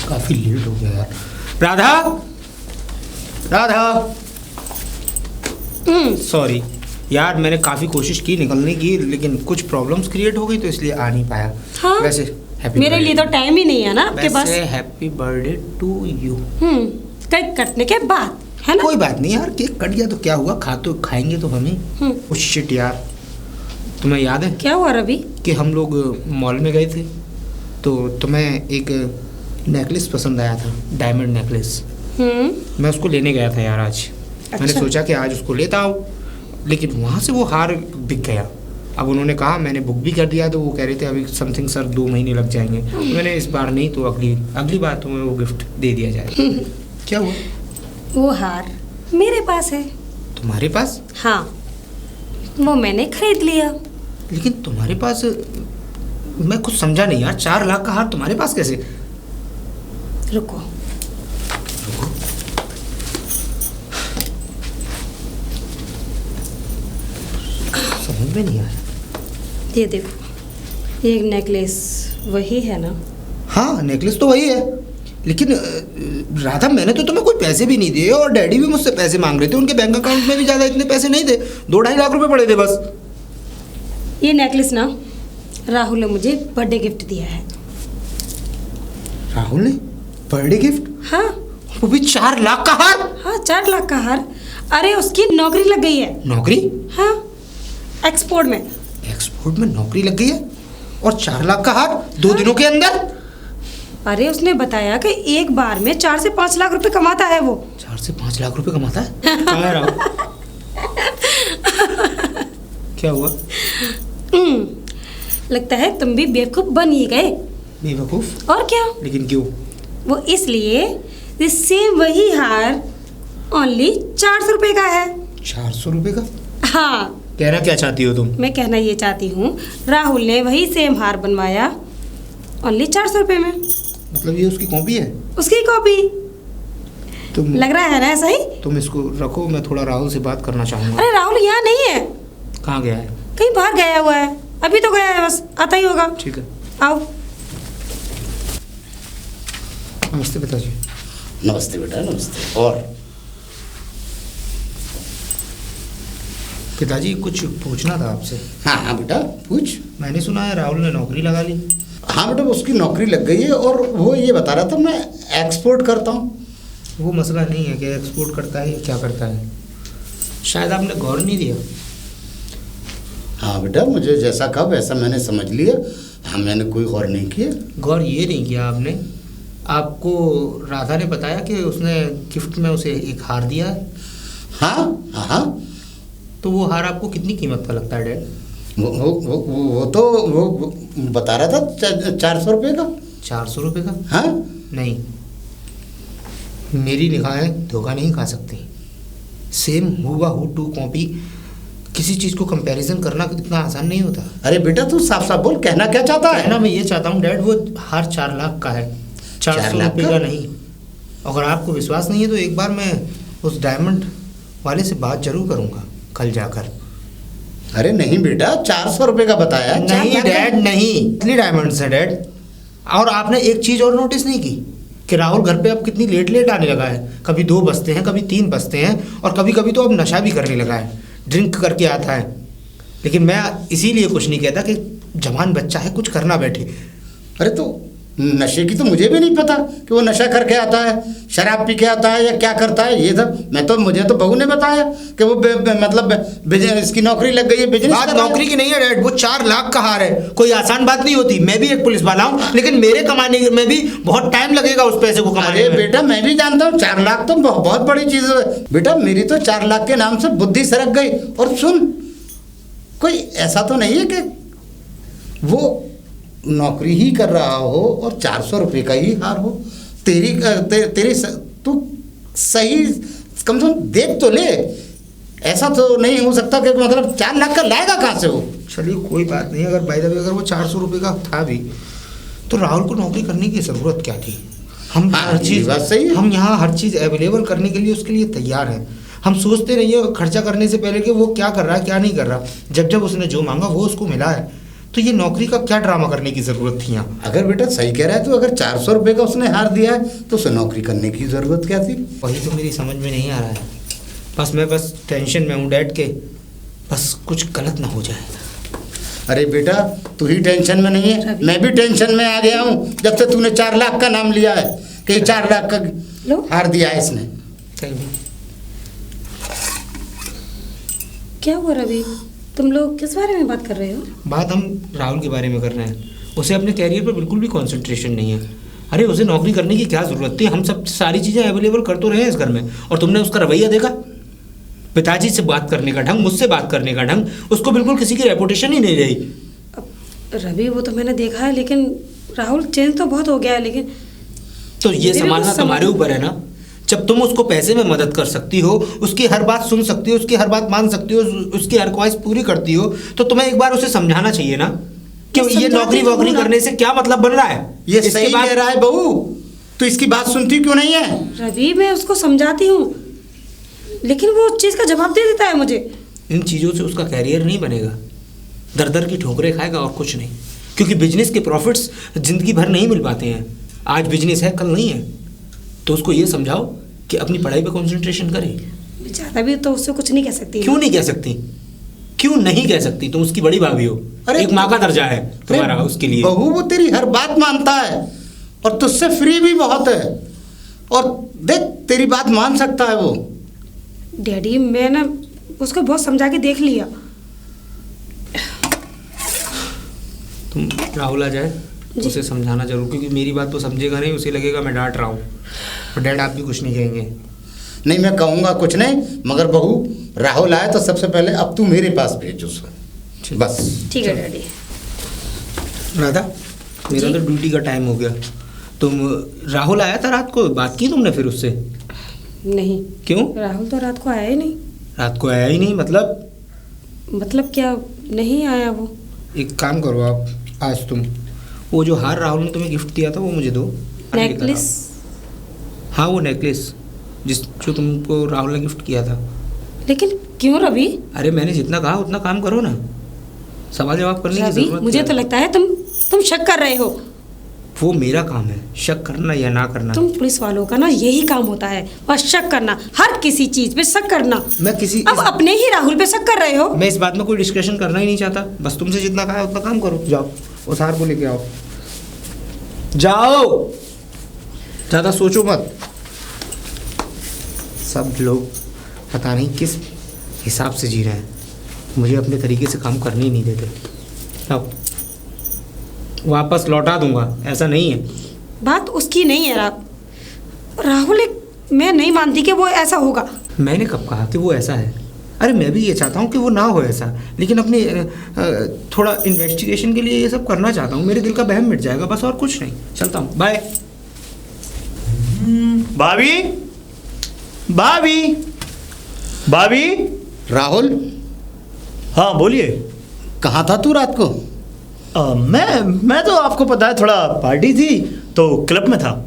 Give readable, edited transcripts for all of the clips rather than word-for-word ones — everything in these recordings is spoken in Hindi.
काफी लेट हो गया यार। राधा, राधा, सॉरी यार, मैंने काफी कोशिश की निकलने की, लेकिन कुछ प्रॉब्लम्स क्रिएट हो गई तो इसलिए आ नहीं पाया। हाँ? वैसे हैप्पी मेरे लिए तो टाइम ही नहीं है ना आपके पास। Happy birthday to you. Cake कटने के बाद है ना। कोई बात नहीं यार, केक कट गया तो क्या हुआ, खाएंगे तो हम ही। उस शिट यार, तुम्हें याद है क्या हुआ रवि कि हम लोग मॉल में गए थे तो तुम्हें एक नेकलेस पसंद आया था, डायमंड नेकलेस। मैं उसको लेने गया था यार आज। अच्छा। मैंने सोचा कि आज उसको लेता आऊँ, लेकिन वहाँ से वो हार बिक गया। अब उन्होंने कहा, मैंने बुक भी कर दिया, तो वो कह रहे थे अभी समथिंग सर 2 महीने लग जाएंगे। मैंने इस बार नहीं तो अगली बार तुम्हें वो गिफ्ट दे दिया जाए। क्या हुआ? वो हार मेरे पास है। तुम्हारे पास? हाँ, वो मैंने खरीद लिया। लेकिन तुम्हारे पास, मैं कुछ समझा नहीं यार, 4 लाख का हार तुम्हारे पास कैसे? रुको, समझ में नहीं आया। ये देखो, ये नेकलेस वही है ना? हाँ, नेकलेस तो वही है, लेकिन राधा, मैंने तो तुम्हें कोई पैसे भी नहीं दिए और डैडी भी मुझसे पैसे मांग रहे थे। उनके बैंक अकाउंट में भी ज़्यादा इतने पैसे नहीं थे, 2-2.5 लाख रुपए पड़े थे बस। ये नेकलेस ना राहुल ने मुझे बर्थडे गिफ्ट दिया है। राहुल ने बर्थडे गिफ्ट? हाँ, वो भी 4 लाख का हार? हाँ, 4 लाख का हार। अरे उसकी नौकरी लग गई है। नौकरी? हाँ, एक्सपोर्ट में। एक्सपोर्ट में नौकरी लग गई है और 4 लाख का हार 2 दिनों के अंदर? अरे उसने बताया कि एक बार में 4 से 5 लाख रुपए कमाता है वो। 4 से 5 लाख रुपए कमाता है? कहाँ है राहुल? क्या हुआ? लगता है तुम भी बेवकूफ बन ही गए। बेवकूफ? और क्या? लेकिन क्यों? वो इसलिए सेम वही हार ओनली 400 रुपए का है। 400 रुपए का? हाँ। कहना क्या चाहती हो तुम? मैं कहना ये चाहती हूँ, राहुल ने वही सेम हार बनवाया ओनली 400 रुपए में। मतलब ये उसकी कॉपी है? उसकी कॉपी। तुम लग रहा है ना ऐसा ही? तुम इसको रखो, मैं थोड़ा राहुल से बात करना चाहूँगा। अरे राहुल यहाँ नहीं है। कहाँ गया है? कहीं बाहर गया हुआ है, अभी तो गया है, बस आता ही होगा। ठीक है, आओ। नमस्ते पिताजी। नमस्ते बेटा, नमस्ते। और पिताजी, कुछ पूछना था आपसे। हाँ हाँ बेटा, पूछ। मैंने सुना है राहुल ने नौकरी लगा ली। हाँ बेटा, उसकी नौकरी लग गई है और वो ये बता रहा था मैं एक्सपोर्ट करता हूँ। वो मसला नहीं है कि एक्सपोर्ट करता है या क्या करता है, शायद आपने गौर नहीं दिया। हाँ बेटा, मुझे जैसा कहा वैसा मैंने समझ लिया। हाँ, मैंने कोई गौर नहीं किया। गौर ये नहीं किया आपने, आपको राधा ने बताया कि उसने गिफ्ट में उसे एक हार दिया है। हाँ हाँ हाँ। तो वो हार आपको कितनी कीमत का लगता है डैड? वो तो वो बता रहा था 400 रुपये का। 400 रुपये का? हाँ। नहीं, मेरी निगाहें धोखा नहीं खा सकती। सेम हुबहू टू कॉपी, किसी चीज़ को कंपैरिजन करना इतना आसान नहीं होता। अरे बेटा, तू साफ साफ बोल, कहना क्या चाहता है? कहना मैं ये चाहता हूँ डैड, वो हार 4 लाख का है, 400 लाख रुपये का? का नहीं। अगर आपको विश्वास नहीं है तो एक बार मैं उस डायमंड वाले से बात जरूर करूँगा कल जाकर। अरे नहीं बेटा, 400 रुपये का बताया। 4 नहीं लाख का? डैड, नहीं, इतनी डायमंड्स है डैड। और आपने एक चीज़ और नोटिस नहीं की कि राहुल घर पे अब कितनी लेट लेट आने लगा है। कभी 2 बजते हैं, कभी 3 बजते हैं, और कभी कभी तो अब नशा भी करने लगा है, ड्रिंक करके आता है। लेकिन मैं इसीलिए कुछ नहीं कहता कि जवान बच्चा है, कुछ करना बैठे। अरे तो नशे की तो मुझे भी नहीं पता कि वो नशा करके आता है, शराब पी के आता है या क्या करता है। ये सब मुझे तो बहू ने बताया कि वो मतलब इसकी नौकरी लग गई है, बिजनेस। बात नौकरी की नहीं है डैड, वो 4 लाख का हार है, कोई आसान बात नहीं होती। मैं भी एक पुलिस वाला हूँ, लेकिन मेरे कमाने में भी बहुत टाइम लगेगा उस पैसे को कमाने अरे में। बेटा, मैं भी जानता हूँ 4 लाख तो बहुत बड़ी चीज़ है बेटा। मेरी तो 4 लाख के नाम से बुद्धि सरक गई। और सुन, कोई ऐसा तो नहीं है कि वो नौकरी ही कर रहा हो और 400 रुपये का ही हार हो। तेरी तू सही कम से कम देख तो ले। ऐसा तो नहीं हो सकता कि मतलब 4 लाख का लाएगा कहाँ से वो। चलिए कोई बात नहीं, अगर बाय द वे अगर वो 400 रुपये का था भी तो राहुल को नौकरी करने की ज़रूरत क्या थी? हम हर चीज़, बात सही है। हम यहाँ हर चीज़ अवेलेबल करने के लिए उसके लिए तैयार हैं। हम सोचते नहीं है खर्चा करने से पहले कि वो क्या कर रहा है क्या नहीं कर रहा। जब जब उसने जो मांगा वो उसको मिला है, तो ये नौकरी का क्या ड्रामा करने की ज़रूरत थी यहाँ? अगर बेटा सही कह रहा है तो अगर 400 रुपये का उसने हार दिया है तो उसे नौकरी करने की ज़रूरत क्या थी? वही तो मेरी समझ में नहीं आ रहा है। मैं टेंशन में हूँ डैड के, बस कुछ गलत ना हो जाए। अरे बेटा तू ही टेंशन में नहीं है, मैं भी टेंशन में आ गया हूँ जब से तूने 4 लाख का नाम लिया है कि 4 लाख का हार दिया है इसने। क्या हुआ रवि, तुम लोग किस बारे में बात कर रहे हो? बात हम राहुल के बारे में कर रहे हैं। उसे अपने कैरियर पर बिल्कुल भी कंसंट्रेशन नहीं है। अरे उसे नौकरी करने की क्या ज़रूरत थी? हम सब सारी चीज़ें अवेलेबल कर तो रहे हैं इस घर में, और तुमने उसका रवैया देखा? पिताजी से बात करने का ढंग, मुझसे बात करने का ढंग, उसको बिल्कुल किसी की रेपुटेशन ही नहीं रही। रवि वो तो मैंने देखा है, लेकिन राहुल चेंज तो बहुत हो गया है। लेकिन तो ये संभालना तुम्हारे ऊपर है ना। जब तुम उसको पैसे में मदद कर सकती हो, उसकी हर बात सुन सकती हो, उसकी हर बात मान सकती हो, उसकी हर ख्वाहिश पूरी करती हो, तो तुम्हें एक बार उसे समझाना चाहिए ना कि ये नौकरी वोकरी करने से क्या मतलब बन रहा है। ये सही कह रहा है बहू, तो इसकी बात सुनती क्यों नहीं है? रवि मैं उसको समझाती हूँ, लेकिन वो उस चीज़ का जवाब दे देता है मुझे। इन चीज़ों से उसका कैरियर नहीं बनेगा, दर दर की ठोकरें खाएगा और कुछ नहीं। क्योंकि बिजनेस के प्रॉफिट्स ज़िंदगी भर नहीं मिल पाते हैं। आज बिजनेस है, कल नहीं है। तो उसको ये समझाओ कि अपनी पढ़ाई पे कंसंट्रेशन करे। मैं ज़्यादा भी तो उससे कुछ नहीं कह सकती। क्यों नहीं कह सकती? क्यों नहीं कह सकती? तुम उसकी बड़ी भाभी हो। अरे एक माँ का दर्जा है तुम्हारा उसके लिए। बहू वो तेरी हर बात मानता है और तुझसे फ्री भी बहुत है, और देख तेरी बात मान सकता है वो। डैडी मैं ना उसको बहुत समझा के देख लिया। तुम राहुल आ जाए उसे समझाना जरूर, क्योंकि मेरी बात तो समझेगा नहीं, उसे लगेगा मैं डांट रहा हूँ। और डैड आप भी कुछ नहीं कहेंगे? नहीं मैं कहूँगा कुछ नहीं, मगर बहू राहुल आए तो सबसे पहले अब तू मेरे पास भेज उसे, बस। ठीक है डैडी। राधा मेरा तो ड्यूटी का टाइम हो गया। तुम राहुल आया था रात को, बात की तुमने फिर उससे? नहीं। क्यों? राहुल तो रात को आया ही नहीं। रात को आया ही नहीं मतलब क्या नहीं आया वो? एक काम करो आप, आज तुम वो जो हार राहुल ने तुम्हें गिफ्ट किया था वो मुझे दो। नेकलेस? हाँ वो नेकलेस जो तुमको राहुल ने गिफ्ट किया था। लेकिन क्यों रवि? अरे मैंने जितना कहा उतना काम करो ना, सवाल जवाब करने की जरूरत मुझे तो लगता है तुम शक कर रहे हो। वो मेरा काम है शक करना या ना करना। तुम पुलिस वालों का ना यही काम होता है, बस शक करना, हर किसी चीज पे शक करना। मैं किसी अब अपने ही राहुल पे शक कर रहे हो। मैं इस बात में कोई डिस्कशन करना ही नहीं चाहता, बस तुमसे जितना कहा उतना काम करो। जाओ उस हार को लेके आओ, जाओ, ज़्यादा सोचो मत। सब लोग पता नहीं किस हिसाब से जी रहे हैं, मुझे अपने तरीके से काम करने ही नहीं देते। अब वापस लौटा दूंगा, ऐसा नहीं है। बात उसकी नहीं है राहुल, मैं नहीं मानती कि वो ऐसा होगा। मैंने कब कहा कि वो ऐसा है? अरे मैं भी ये चाहता हूँ कि वो ना हो ऐसा, लेकिन अपनी थोड़ा इन्वेस्टिगेशन के लिए ये सब करना चाहता हूँ। मेरे दिल का बहम मिट जाएगा बस, और कुछ नहीं। चलता हूँ, बाय। भाभी, भाभी, भाभी। राहुल, हाँ बोलिए। कहाँ था तू रात को? मैं तो आपको पता है थोड़ा पार्टी थी तो क्लब में था।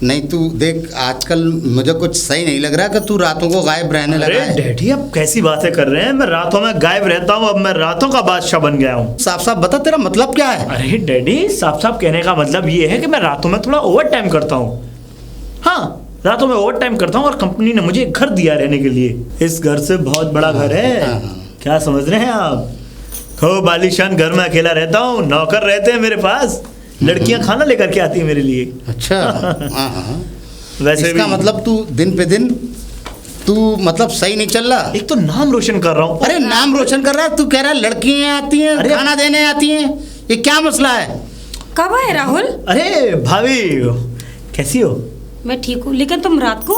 नहीं तू देख, आजकल मुझे कुछ सही नहीं लग रहा कि तू रातों को गायब रहने लगा है। डैडी आप कैसी बातें कर रहे हैं? मैं रातों में गायब रहता हूँ, अब मैं रातों का बादशाह बन गया हूँ। साफ साफ बता तेरा मतलब क्या है? अरे डैडी साफ साफ कहने का मतलब ये है कि मैं रातों में थोड़ा ओवर टाइम करता हूँ। हाँ रातों में ओवर टाइम करता हूँ, और कंपनी ने मुझे एक घर दिया रहने के लिए। इस घर से बहुत बड़ा घर है, क्या समझ रहे हैं आप? खूब आलीशान घर में अकेला रहता हूँ, नौकर रहते हैं मेरे पास, लड़कियां खाना लेकर के आती है मेरे लिए। अच्छा। वैसे इसका मतलब तू दिन पे दिन तू मतलब सही नहीं चल रहा। एक तो नाम रोशन कर रहा हूँ। अरे नाम रोशन कर रहा है, तू कह रहा है लड़कियां आती हैं, खाना देने आती हैं, ये क्या मसला है? कब आए राहुल? अरे भाभी कैसी हो? मैं ठीक हूँ, लेकिन तुम रात को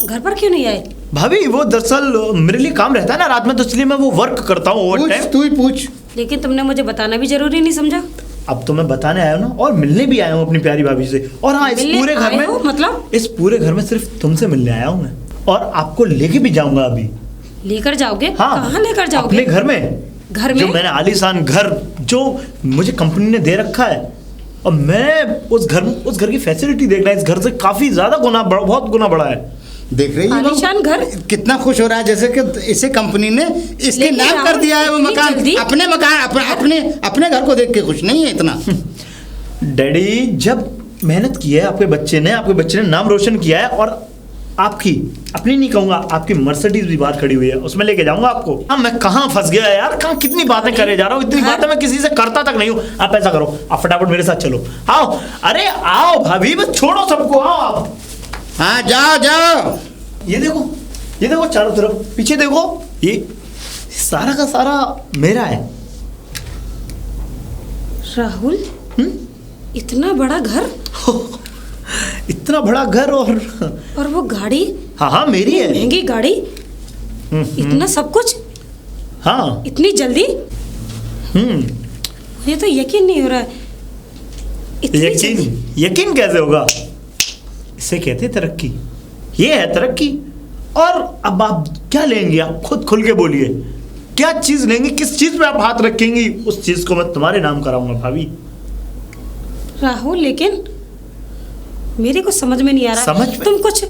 घर पर क्यों नहीं आए? भाभी वो दरअसल मेरे लिए काम रहता है ना रात में, तो इसलिए मैं वो वर्क करता हूँ ओवर टाइम। तू ही पूछ। लेकिन तुमने मुझे बताना भी जरूरी नहीं समझा। अब तो मैं बताने आया हूँ ना, और मिलने भी आया हूँ अपनी प्यारी भाभी से। और हाँ इस पूरे घर में मतलब इस पूरे घर में सिर्फ तुमसे मिलने आया हूँ मैं, और आपको लेके भी जाऊंगा अभी। लेकर जाओगे? हाँ, कहाँ लेकर जाओगे? अपने घर में। घर में? जो मैंने आलीशान घर जो मुझे कंपनी ने दे रखा है, और मैं उस घर की फैसिलिटी देखना, इस घर से काफी ज्यादा गुना बहुत गुना बड़ा है। देख रही है आलीशान घर। कितना खुश हो रहा है, जैसे कि इसे कंपनी ने इसके लेकिन नाम कर राहुल, दिया है वो इतनी मकान। जल्दी? अपने मकान अपने घर को देख के खुश नहीं है इतना। डैडी, जब मेहनत की है आपके बच्चे ने नाम रोशन किया है, और आपकी अपनी नहीं कहूंगा, आपकी मर्सिडीज भी बाहर खड़ी हुई है, उसमें लेके जाऊंगा आपको। हाँ, मैं कहाँ फंस गया यार, कहाँ कितनी बातें करे जा रहा हूँ, इतनी बातें मैं किसी से करता तक नहीं हूँ। आप ऐसा करो, आप फटाफट मेरे साथ चलो, आओ। अरे आओ भाभी, बस छोड़ो सबको, आओ आप। हाँ जाओ जाओ। ये देखो चारों तरफ, पीछे देखो, ये सारा का सारा मेरा है। राहुल, इतना बड़ा घर इतना बड़ा घर, और वो गाड़ी, हाँ मेरी है, महंगी गाड़ी, इतना सब कुछ, हाँ इतनी जल्दी। मुझे तो यकीन नहीं हो रहा है। इतनी जल्दी। यकीन कैसे होगा? इसे कहते हैं तरक्की, ये है तरक्की। और अब आप क्या लेंगे, आप खुद खुल के बोलिए, क्या चीज लेंगे, किस चीज पे आप हाथ रखेंगी, उस चीज को मैं तुम्हारे नाम कराऊंगा भाभी। राहुल, लेकिन मेरे को समझ में नहीं आ रहा, तुम कुछ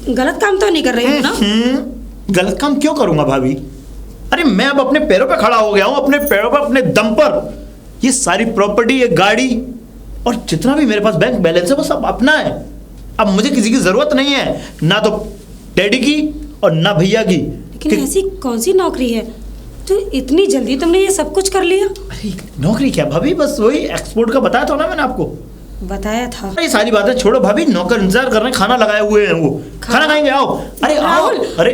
गलत काम तो नहीं कर रहे हो ना? गलत काम क्यों करूंगा भाभी? अरे मैं अब अपने पैरों पे खड़ा हो गया हूं, अपने पैरों पे, अपने दम पर। ये सारी प्रॉपर्टी, ये गाड़ी, और जितना भी मेरे पास बैंक बैलेंस है वो सब अपना है। अब मुझे किसी की जरूरत नहीं है, ना तो डैडी की और ना भैया की। लेकिन ऐसी कौन सी नौकरी है तो इतनी जल्दी तुमने ये सब कुछ कर लिया? अरे नौकरी क्या भाभी, बस वही एक्सपोर्ट का बताया था ना मैंने आपको। बताया था। ये सारी बातें छोड़ो भाभी, नौकर इंतजार कर रहे हैं, खाना लगाए हुए हैं, वो खाना खाएंगे, आओ। अरे आओ। अरे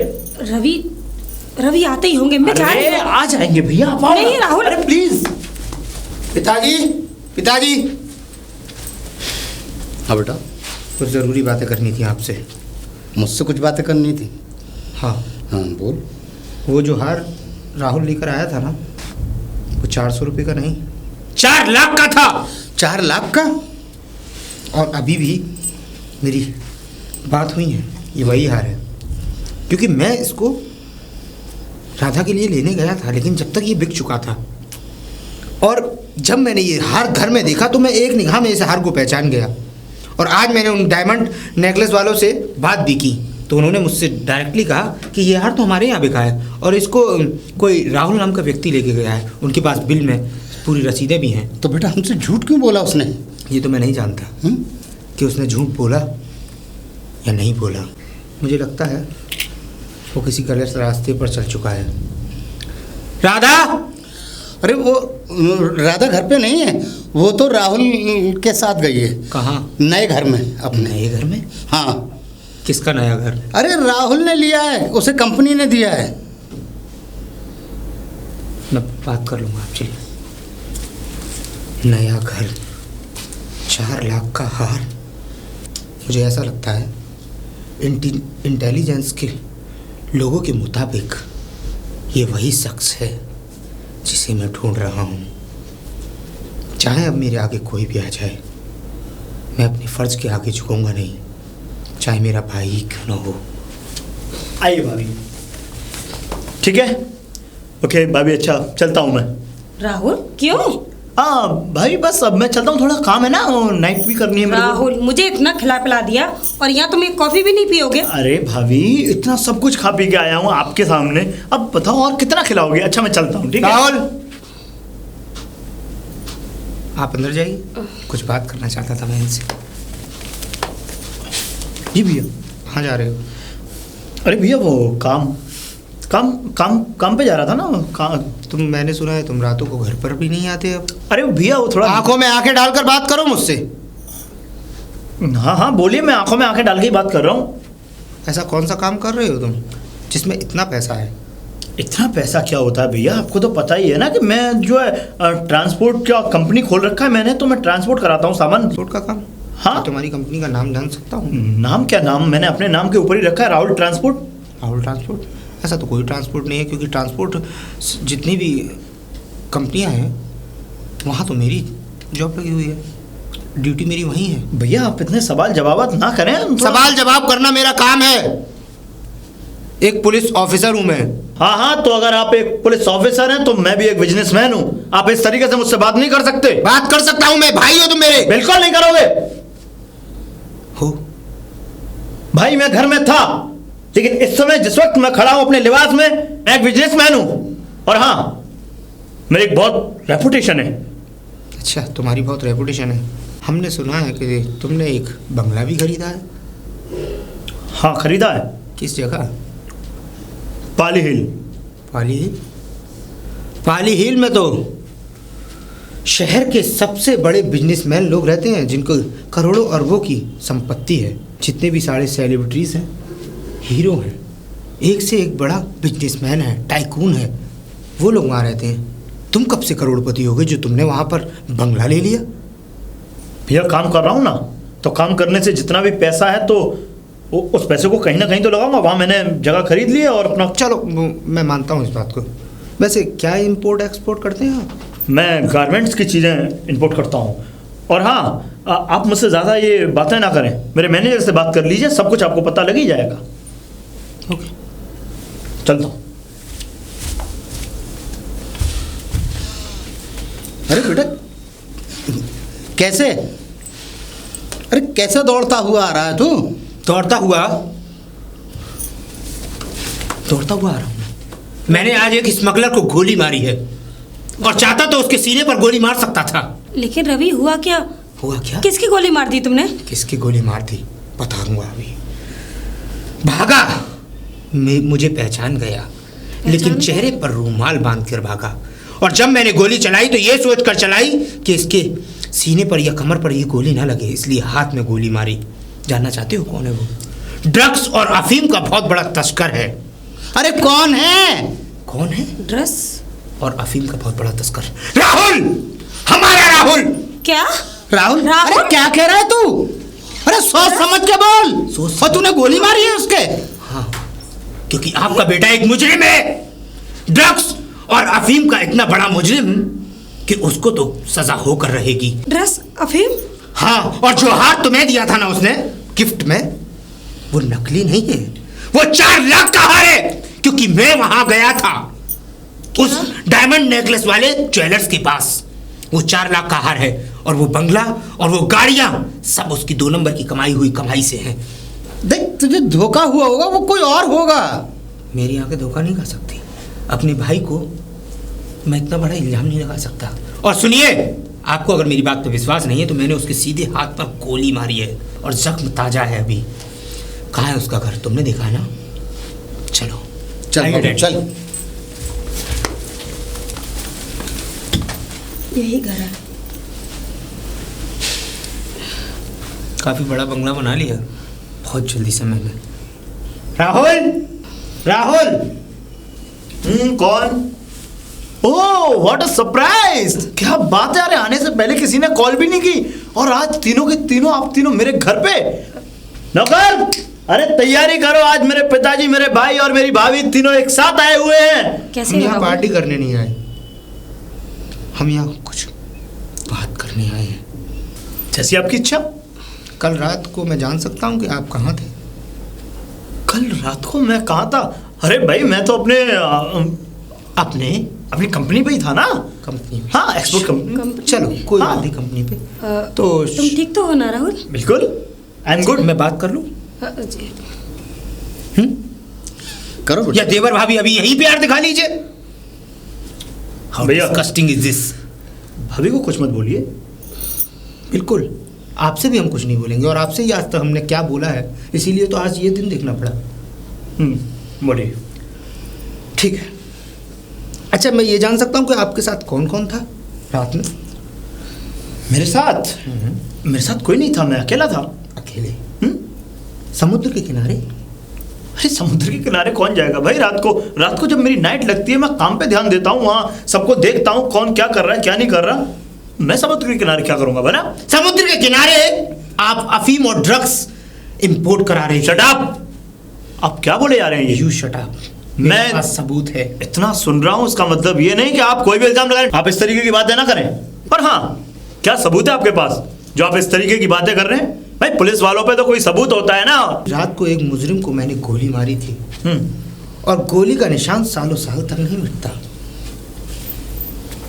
रवि आते ही होंगे, मैं जा रही हूं। आ जाएंगे भैया, आप आओ। नहीं राहुल, अरे प्लीज। पिताजी। हाँ बेटा, कुछ ज़रूरी बातें करनी थी आपसे। मुझसे कुछ बातें करनी थी? हाँ बोल। वो जो हार राहुल लेकर आया था ना, वो 400 रुपये का नहीं, 4 लाख का था। 4 लाख का? और अभी भी मेरी बात हुई है, ये वही हार है। क्योंकि मैं इसको राधा के लिए लेने गया था, लेकिन जब तक ये बिक चुका था, और जब मैंने ये हार घर में देखा तो मैं एक निगाह में इस हार को पहचान गया। और आज मैंने उन डायमंड नेकलेस वालों से बात भी की, तो उन्होंने मुझसे डायरेक्टली कहा कि ये हार तो हमारे यहाँ बिका है, और इसको कोई राहुल नाम का व्यक्ति लेके गया है, उनके पास बिल में पूरी रसीदें भी हैं। तो बेटा हमसे झूठ क्यों बोला उसने? ये तो मैं नहीं जानता कि उसने झूठ बोला या नहीं बोला। मुझे लगता है वो किसी गलत रास्ते पर चल चुका है। राधा! अरे वो राधा घर पे नहीं है, वो तो राहुल के साथ गई है। कहाँ? नए घर में, अपने नए घर में? हाँ। किसका नया घर? अरे राहुल ने लिया है, उसे कंपनी ने दिया है। मैं बात कर लूँगा आप, चलिए। नया घर, 4 लाख का हार। मुझे ऐसा लगता है इंटेलिजेंस के लोगों के मुताबिक ये वही शख्स है जिसे मैं ढूंढ रहा हूँ। चाहे अब मेरे आगे कोई भी आ जाए, मैं अपने फ़र्ज़ के आगे झुकूंगा नहीं, चाहे मेरा भाई ही क्यों ना हो। आइए भाभी। ठीक है, ओके भाभी, अच्छा चलता हूँ मैं। राहुल, क्यों? हाँ भाई, बस अब मैं चलता हूँ, थोड़ा काम है ना, नाइट भी करनी है मेरे को। राहुल, मुझे इतना खिला पिला दिया और यहाँ तुम एक कॉफी भी नहीं पियोगे? अरे भाभी, इतना सब कुछ खा पी के आया हूँ आपके सामने, अब बताओ और कितना खिलाओगे? अच्छा मैं चलता हूँ, ठीक है? राहुल, आप अंदर जाइए, कुछ बात करना चाहता था मैं इनसे। जी भैया। कहाँ जा रहे हो? अरे भैया वो काम पे जा रहा था ना। मैंने सुना है तुम रातों को घर पर भी नहीं आते अब। अरे भैया वो थोड़ा आंखों में आंखें डालकर बात करो मुझसे। हाँ बोलिए, मैं आंखों में आंखें डाल के ही बात कर रहा हूँ। ऐसा कौन सा काम कर रहे हो तुम जिसमें इतना पैसा है? इतना पैसा क्या होता है भैया, आपको तो पता ही है ना कि मैं जो है ट्रांसपोर्ट का कंपनी खोल रखा है मैंने, तो मैं ट्रांसपोर्ट कराता हूँ सामान। ट्रांसपोर्ट का काम? हाँ। तुम्हारी कंपनी का नाम जान सकता हूँ? नाम क्या नाम, मैंने अपने नाम के ऊपर ही रखा है, राहुल ट्रांसपोर्ट। राहुल ट्रांसपोर्ट? ऐसा तो कोई ट्रांसपोर्ट नहीं है, क्योंकि ट्रांसपोर्ट जितनी भी कंपनियां हैं वहाँ तो मेरी जॉब लगी हुई है, ड्यूटी मेरी वहीं है। भैया आप इतने सवाल जवाब ना करें। सवाल जवाब करना मेरा काम है, एक पुलिस ऑफिसर हूँ मैं। हाँ, तो अगर आप एक पुलिस ऑफिसर हैं तो मैं भी एक बिजनेसमैन हूँ, आप इस तरीके से मुझसे बात नहीं कर सकते। बात कर सकता हूँ मैं, भाई हो तुम मेरे। बिल्कुल नहीं करोगे। हो भाई मैं घर में था, लेकिन इस समय जिस वक्त मैं खड़ा हूं अपने लिबास में, मैं एक बिजनेसमैन हूं, और हाँ मेरी एक बहुत रेपुटेशन है। अच्छा, तुम्हारी बहुत रेपुटेशन है। हमने सुना है कि तुमने एक बंगला भी खरीदा है। हाँ खरीदा है। किस जगह? पाली हिल। पाली हिल? पाली हिल में तो शहर के सबसे बड़े बिजनेसमैन लोग रहते हैं, जिनको करोड़ों अरबों की संपत्ति है। जितने भी सारे सेलिब्रिटीज़ हैं, हीरो हैं, एक से एक बड़ा बिजनेसमैन है, टाइकून है, वो लोग वहाँ रहते हैं। तुम कब से करोड़पति हो गए जो तुमने वहाँ पर बंगला ले लिया? भैया काम कर रहा हूँ ना, तो काम करने से जितना भी पैसा है तो उस पैसे को कहीं ना कहीं तो लगाऊंगा। वहाँ मैंने जगह खरीद ली है और अपना। चलो मैं मानता हूँ इस बात को। वैसे क्या इंपोर्ट एक्सपोर्ट करते हैं आप? मैं गारमेंट्स की चीज़ें इंपोर्ट करता हूँ। और हाँ, आप मुझसे ज़्यादा ये बातें ना करें, मेरे मैनेजर से बात कर लीजिए, सब कुछ आपको पता लग ही जाएगा। ओके, चलता हूँ। अरे बेटा कैसे, अरे कैसे दौड़ता हुआ आ रहा है तू? दौड़ता हुआ आ रहा हूँ। मैंने आज एक स्मगलर को गोली मारी है, और चाहता तो उसके सीने पर गोली मार सकता था। लेकिन रवि हुआ क्या? हुआ क्या? किसकी गोली मार दी तुमने? किसकी गोली मार दी बता दूंगा अभी। भागा, मुझे पहचान गया, लेकिन चेहरे पर रूमाल बांध कर भागा। और जब मैंने गोली चलाई तो ये सोच कर चलाई कि इसके सीने पर या कमर पर ये गोली ना लगे, इसलिए हाथ में गोली मारी। जानना चाहते हो कौन है वो? ड्रग्स और अफीम का बहुत बड़ा तस्कर है। अरे कौन है? कौन है? ड्रग्स और अफीम का बहुत बड़ा तस्कर राहुल, हमारा राहुल। क्या? राहुल? अरे क्या कह रहा है तू? अरे सोच समझ के बोल। और तूने गोली मारी है उसके? हाँ, क्योंकि आपका बेटा एक मुजरिम है, ड्रग्स और अफीम का इतना बड़ा मुजरिम कि उसको तो सजा होकर रहेगी। ड्रग्स, अफीम? हाँ, और जो हार तुम्हें दिया था ना उसने गिफ्ट में, वो नकली नहीं है, वो 4 लाख का हार है। क्योंकि मैं वहां गया था उस डायमंड नेकलेस वाले ज्वेलर्स के पास। वो 4 लाख का हार है, और वो बंगला और वो गाड़ियां सब उसकी 2 नंबर की कमाई हुई कमाई से हैं। देख, तुझे धोखा हुआ होगा, वो कोई और होगा। मेरी आंखें धोखा नहीं खा सकती। अपने भाई को मैं इतना बड़ा इल्जाम नहीं लगा सकता। और सुनिए, आपको अगर मेरी बात पर विश्वास नहीं है तो मैंने उसके सीधे हाथ पर गोली मारी है, और जख्म ताजा है अभी। कहाँ है उसका घर? तुमने देखा है ना? चलो चल चल। यही घर है। काफी बड़ा बंगला बना लिया बहुत जल्दी समय में। राहुल, राहुल। कौन? Oh what a surprise! क्या बात है, अरे आने से पहले किसी ने कॉल भी नहीं की, और आज तीनों के तीनों आप तीनों मेरे घर पे। नौकर, अरे तैयारी करो, आज मेरे पिताजी, मेरे भाई और मेरी भाभी तीनों एक साथ आए हुए हैं। कैसे? हम यहाँ पार्टी करने नहीं आए, हम यहाँ कुछ बात करने आए हैं। जैसी आपकी इच्छा। कल रात को मैं जान सकता हूँ कि आप कहाँ थे? कल रात को मैं कहाँ था? अरे भाई मैं तो अपनी कंपनी पे ही था ना। कंपनी में? हाँ, एक्सपोर्ट कंपनी। चलो कोई हाँ। बात नहीं, कंपनी पे। तो तुम ठीक तो हो ना राहुल? बिल्कुल, आई एम गुड। मैं बात कर लूँ? जी। करो बेटा। या देवर भाभी अभी यही प्यार दिखा लीजिए। हाँ भैया, डिस्गस्टिंग इज दिस। भाभी को कुछ मत बोलिए। बिल्कुल, आपसे भी हम कुछ नहीं बोलेंगे, और आपसे ही आज तक हमने क्या बोला है, इसीलिए तो आज ये दिन देखना पड़ा। बोलिए। ठीक है। अच्छा, मैं ये जान सकता हूँ कि आपके साथ कौन कौन था रात में? मेरे साथ कोई नहीं था, मैं अकेला था। अकेले? समुद्र के किनारे? अरे समुद्र के किनारे कौन जाएगा भाई? रात को जब मेरी नाइट लगती है, मैं काम पे ध्यान देता हूँ, वहाँ सबको देखता हूँ कौन क्या कर रहा है क्या नहीं कर रहा। मैं समुद्र के किनारे क्या करूंगा बना? समुद्र के किनारे आप अफीम और ड्रग्स इंपोर्ट करा रहे हैं। Shut up! आप क्या बोले जा रहे हैं ये? You shut up. मैं मेरे पास सबूत है। इतना सुन रहा हूं, उसका मतलब ये नहीं कि आप कोई भी इल्जाम लगाएं। आप इस तरीके की बातें ना करें। पर हाँ, क्या सबूत है आपके पास जो आप इस तरीके की बातें कर रहे हैं? भाई पुलिस वालों पे तो कोई सबूत होता है ना। रात को एक मुजरिम को मैंने गोली मारी थी, और गोली का निशान सालों साल तक नहीं मिटता।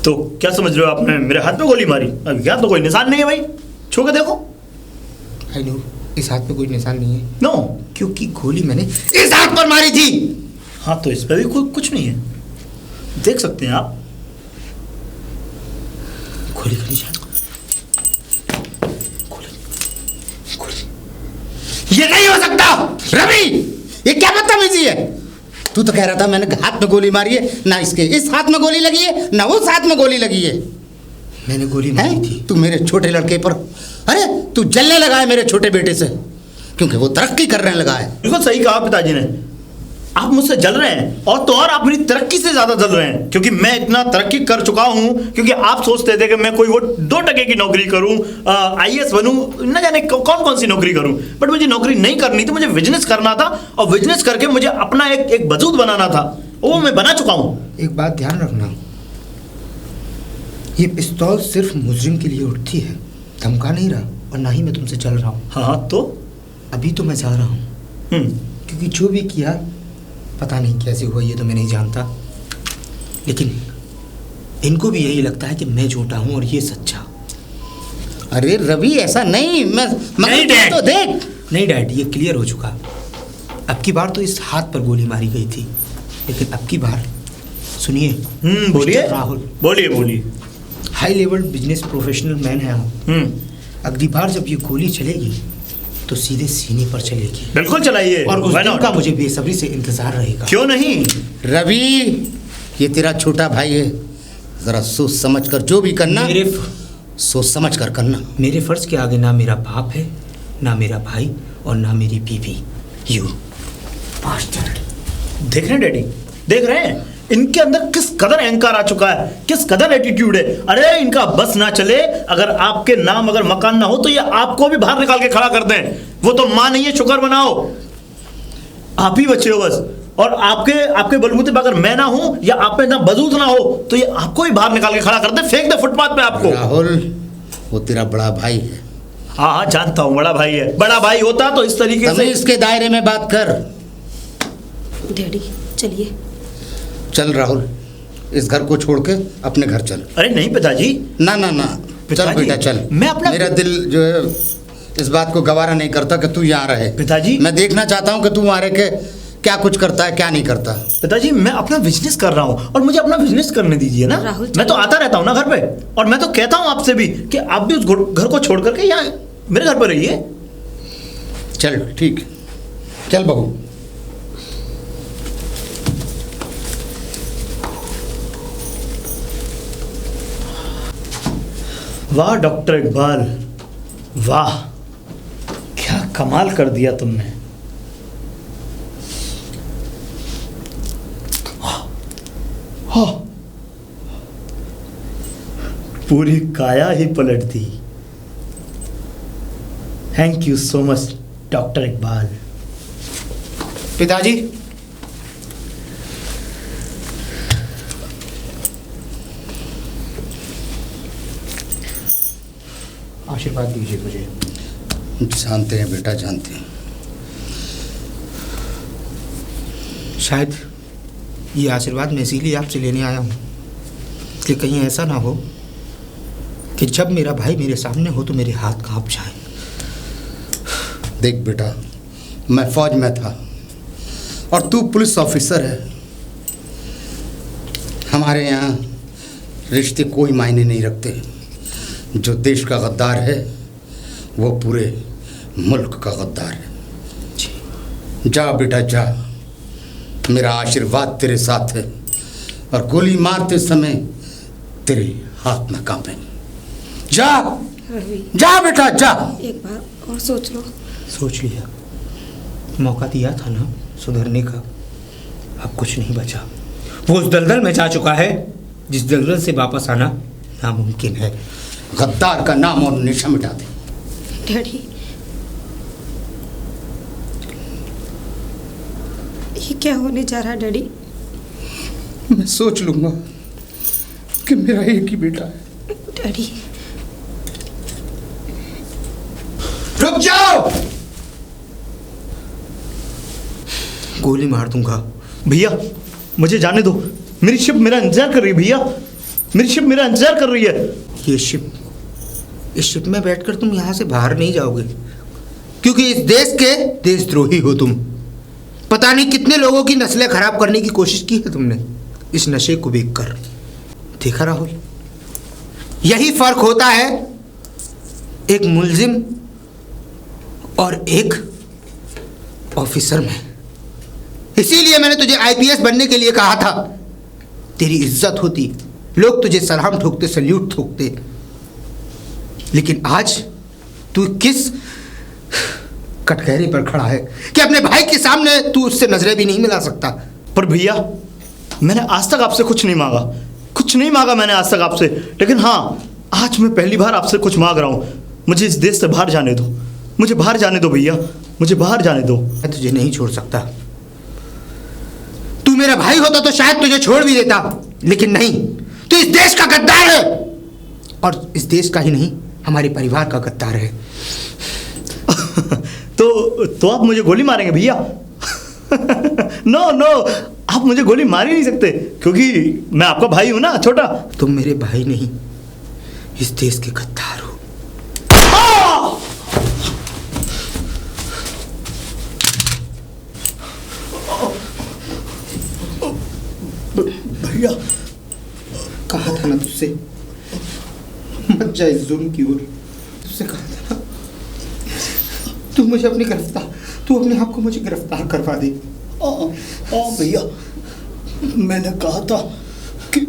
तो क्या समझ रहे हो, आपने मेरे हाथ पे गोली मारी? अब यहाँ तो कोई निशान नहीं है भाई, छू के देखो। आई नो, इस हाथ पे कोई निशान नहीं है। नो। क्योंकि गोली मैंने इस हाथ पर मारी थी। हाँ तो इस पर भी कुछ नहीं है, देख सकते हैं आप। गोली का निशान, ये नहीं हो सकता रवि, ये क्या बदतमीजी है। तू तो कह रहा था मैंने हाथ में गोली मारी है, ना इसके इस हाथ में गोली लगी है ना उस हाथ में गोली लगी है। मैंने गोली मारी थी। तू मेरे छोटे लड़के पर, अरे तू जलने लगा है मेरे छोटे बेटे से, क्योंकि वो तरक्की करने लगा है। बिल्कुल सही कहा पिताजी ने, आप मुझसे जल रहे हैं और तो और आप मेरी तरक्की से ज्यादा जल रहे हैं, क्योंकि मैं इतना तरक्की कर चुका हूं। क्योंकि आप सोचते थे कि मैं कोई वो 2 टके की नौकरी करूं, IAS बनूं, न जाने कौन कौन सी नौकरी करूं, बट मुझे नौकरी नहीं करनी थी, मुझे बिजनेस करना था और बिजनेस करके मुझे अपना एक वजूद बनाना था, वो मैं बना चुका हूं। एक बात ध्यान रखना, ये पिस्तौल सिर्फ मुजरिम के लिए उठती है, धमका नहीं रहा और ना ही मैं तुमसे चल रहा हूँ। हाँ तो अभी तो मैं जा रहा हूँ, क्योंकि जो भी किया पता नहीं कैसे हुआ, ये तो मैं नहीं जानता, लेकिन इनको भी यही लगता है कि मैं झूठा हूँ और ये सच्चा। अरे रवि ऐसा नहीं, नहीं डैड, तो देख। नहीं डैड, ये क्लियर हो चुका। अब की बार तो इस हाथ पर गोली मारी गई थी, लेकिन अब की बार सुनिए। बोलिए राहुल, बोलिए। High level business professional man है आप। अगली बार जब ये गोली चलेगी तो सीधे सीने पर चलेगी। बिल्कुल चलाइए, और उस दिन का मुझे बेसब्री से इंतजार रहेगा। क्यों नहीं रवि, ये तेरा छोटा भाई है, जरा सोच समझ कर जो भी करना, सोच समझ कर करना। मेरे फर्ज के आगे ना मेरा बाप है, ना मेरा भाई और ना मेरी बीवी। यू देख रहे हैं डैडी, देख रहे हैं इनके अंदर किस कदर अहंकार आ चुका है, किस कदर एटीट्यूड है। अरे इनका बस ना चले, अगर आपके नाम अगर मकान ना हो तो ये आपको भी बाहर निकाल के खड़ा कर दें। वो तो मां नहीं है, शुक्र मनाओ, आप ही बचे हो बस। और आपके बलबूते पर अगर मैं ना हूं या आप में ना वजूद ना हो तो ये आपको ही बाहर निकाल के खड़ा कर दे, फेंक दे फुटपाथ पे आपको। राहुल, वो तेरा बड़ा भाई है। हाँ जानता हूं, बड़ा भाई है। बड़ा भाई होता तो इस तरीके से इसके दायरे में बात कर। डैडी चलिए। चल राहुल, इस घर को छोड़ के अपने घर चल। अरे नहीं पिताजी, ना चल बेटा चल। मैं अपना मेरा दिल जो है इस बात को गवारा नहीं करता कि तू यहाँ रहे। पिताजी, मैं देखना चाहता हूँ कि तू वहाँ रह के क्या कुछ करता है क्या नहीं करता। पिताजी मैं अपना बिजनेस कर रहा हूँ और मुझे अपना बिजनेस करने दीजिए ना। राहुल, मैं तो आता रहता हूँ ना घर पे, और मैं तो कहता हूँ आपसे भी कि आप भी उस घर को छोड़ करके यहाँ मेरे घर पर रहिए। चल ठीक, चल बहू। वाह डॉक्टर इकबाल, वाह क्या कमाल कर दिया तुमने। पूरी काया ही पलट दी। Thank you so much doctor Iqbal. पिताजी, आशीर्वाद दीजिए मुझे। जानते हैं बेटा, जानते हैं। शायद ये आशीर्वाद मैं इसीलिए आपसे लेने आया हूँ कि कहीं ऐसा ना हो कि जब मेरा भाई मेरे सामने हो तो मेरे हाथ कांप जाए। देख बेटा, मैं फौज में था और तू पुलिस ऑफिसर है। हमारे यहाँ रिश्ते कोई मायने नहीं रखते। जो देश का गद्दार है वो पूरे मुल्क का गद्दार है। जा बेटा जा, मेरा आशीर्वाद तेरे साथ है और गोली मारते समय तेरे हाथ में कांपे। जा जा बेटा जा। एक बार और सोच लो। सोच लिया, मौका दिया था ना सुधरने का, अब कुछ नहीं बचा। वो उस दलदल में जा चुका है जिस दलदल से वापस आना नामुमकिन है। गद्दार का नाम और निशा मिटा दे। डैडी, ये क्या होने जा रहा है डैडी? मैं सोच लूंगा कि मेरा एक ही बेटा है। डैडी रुक जाओ। गोली मार दूंगा। भैया मुझे जाने दो, मेरी शिप मेरा इंतजार कर रही है। भैया मेरी शिप मेरा इंतजार कर रही है। ये शिप, इस शिप में बैठकर तुम यहाँ से बाहर नहीं जाओगे, क्योंकि इस देश के देशद्रोही हो तुम। पता नहीं कितने लोगों की नस्लें खराब करने की कोशिश की है तुमने इस नशे को बेचकर। देखा राहुल, यही फर्क होता है एक मुल्जिम और एक ऑफिसर में। इसीलिए मैंने तुझे आईपीएस बनने के लिए कहा था। तेरी इज्जत होती, लोग तुझे सलाम ठोकते, सल्यूट ठोकते। लेकिन आज तू किस कटघरे पर खड़ा है कि अपने भाई के सामने तू उससे नजरें भी नहीं मिला सकता। पर भैया, मैंने आज तक आपसे कुछ नहीं मांगा, कुछ नहीं मांगा मैंने आज तक आपसे। लेकिन हाँ, आज मैं पहली बार आपसे कुछ मांग रहा हूँ। मुझे इस देश से बाहर जाने दो, मुझे बाहर जाने दो भैया, मुझे बाहर जाने दो। मैं तुझे नहीं छोड़ सकता। तू मेरा भाई होता तो शायद तुझे छोड़ भी देता, लेकिन नहीं, तू इस देश का गद्दार है। और इस देश का ही नहीं, हमारे परिवार का गद्दार है। तो आप मुझे गोली मारेंगे भैया? नो नो, आप मुझे गोली मार ही नहीं सकते, क्योंकि मैं आपका भाई हूं ना, छोटा। तुम मेरे भाई नहीं, इस देश के गद्दार हो। भैया, कहा था ना तुझसे मत जा इस जुल्म की ओर। तुझसे कहा था ना, तू मुझे तू अपने आप को मुझे गिरफ्तार करवा दे। भैया, मैंने कहा था कि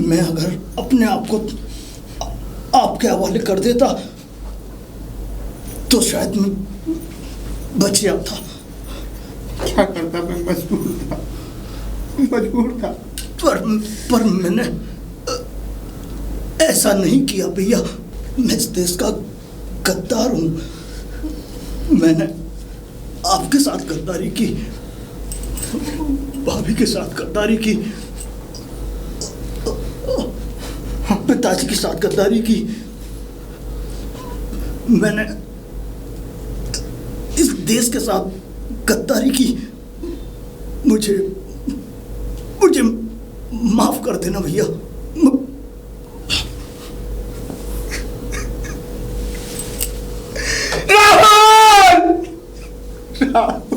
मैं अगर अपने आप को आपके हवाले कर देता तो शायद मैं बच गया था। क्या करता, मैं मजबूर था। पर मैंने ऐसा नहीं किया भैया। मैं इस देश का गद्दार हूं। मैंने आपके साथ गद्दारी की, भाभी के साथ गद्दारी की, पिताजी के साथ गद्दारी की। मैंने इस देश के साथ गद्दारी की। मुझे माफ कर देना भैया। राहुल!